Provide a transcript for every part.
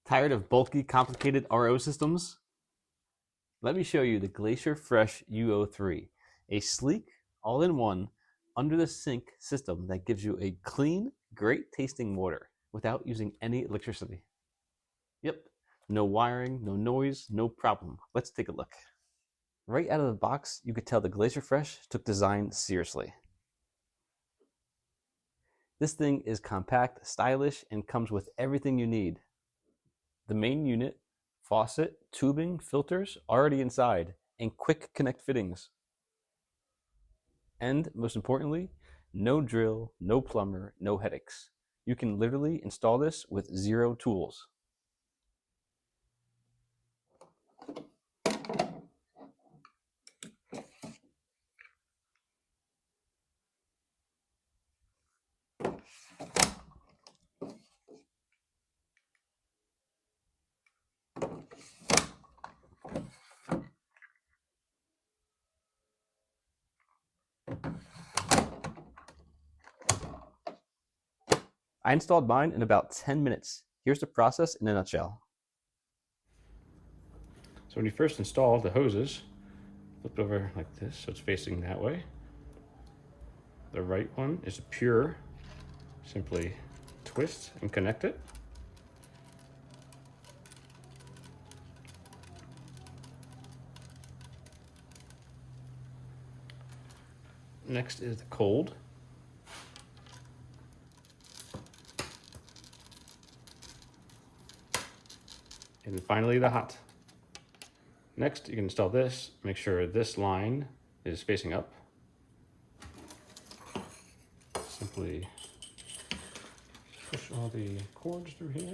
Tired of bulky, complicated RO systems? Let me show you the GLACIER Fresh U03, a sleek, all-in-one, under-the-sink system that gives you a clean, great-tasting water without using any electricity. Yep, no wiring, no noise, no problem. Let's take a look. Right out of the box, you could tell the GLACIER Fresh took design seriously. This thing is compact, stylish, and comes with everything you need. The main unit, faucet, tubing, filters already inside, and quick connect fittings. And most importantly, no drill, no plumber, no headaches. You can literally install this with 0 tools. I installed mine in about 10 minutes. Here's the process in a nutshell. So when you first install the hoses, flip it over like this so it's facing that way. The right one is pure. Simply twist and connect it. Next is the cold. And finally the hot. Next, you can install this. Make sure this line is facing up. Simply push all the cords through here.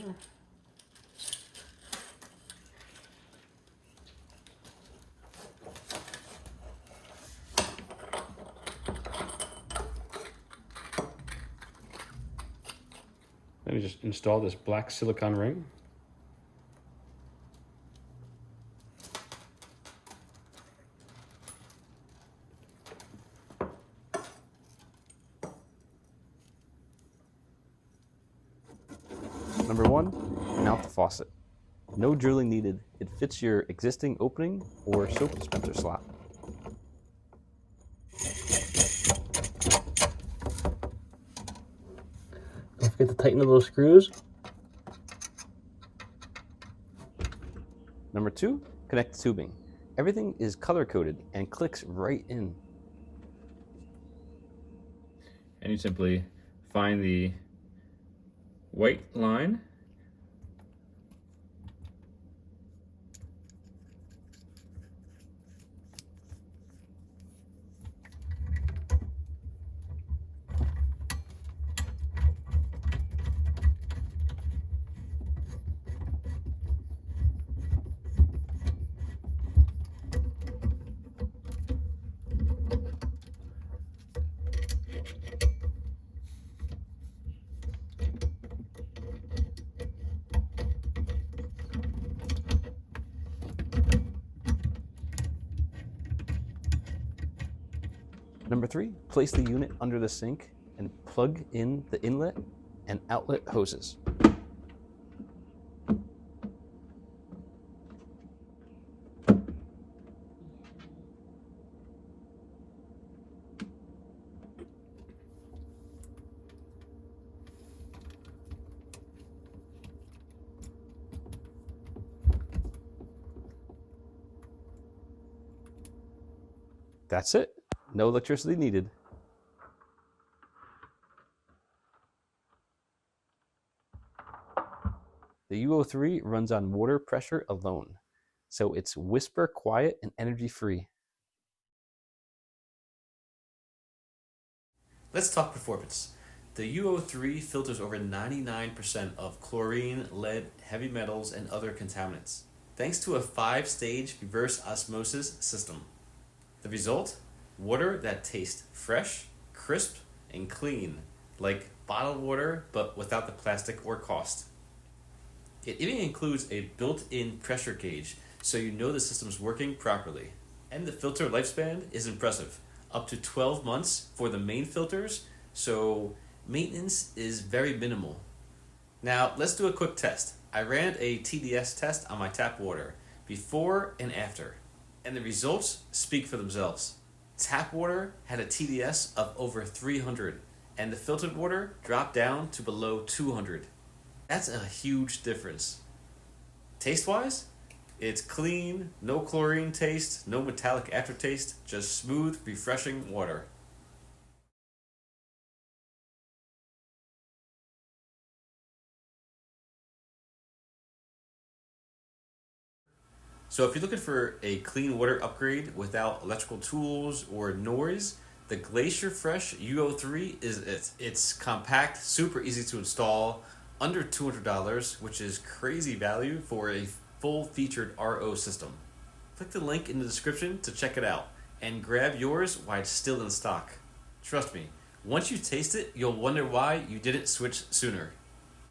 Then you just install this black silicone ring. Number 1, mount the faucet. No drilling needed. It fits your existing opening or soap dispenser slot. Don't forget to tighten the little screws. Number 2, connect the tubing. Everything is color-coded and clicks right in. And you simply find the white line. Number 3, place the unit under the sink and plug in the inlet and outlet hoses. That's it. No electricity needed. The U03 runs on water pressure alone, so it's whisper quiet and energy free. Let's talk performance. The U03 filters over 99% of chlorine, lead, heavy metals, and other contaminants, thanks to a 5-stage reverse osmosis system. The result? Water that tastes fresh, crisp, and clean, like bottled water, but without the plastic or cost. It even includes a built-in pressure gauge, so you know the system's working properly. And the filter lifespan is impressive, up to 12 months for the main filters, so maintenance is very minimal. Now, let's do a quick test. I ran a TDS test on my tap water before and after, and the results speak for themselves. Tap water had a TDS of over 300, and the filtered water dropped down to below 200. That's a huge difference. Taste-wise, it's clean, no chlorine taste, no metallic aftertaste, just smooth, refreshing water. So if you're looking for a clean water upgrade without electrical tools or noise, the GLACIER Fresh U03 is it. It's compact, super easy to install, under $200, which is crazy value for a full-featured RO system. Click the link in the description to check it out, and grab yours while it's still in stock. Trust me, once you taste it, you'll wonder why you didn't switch sooner.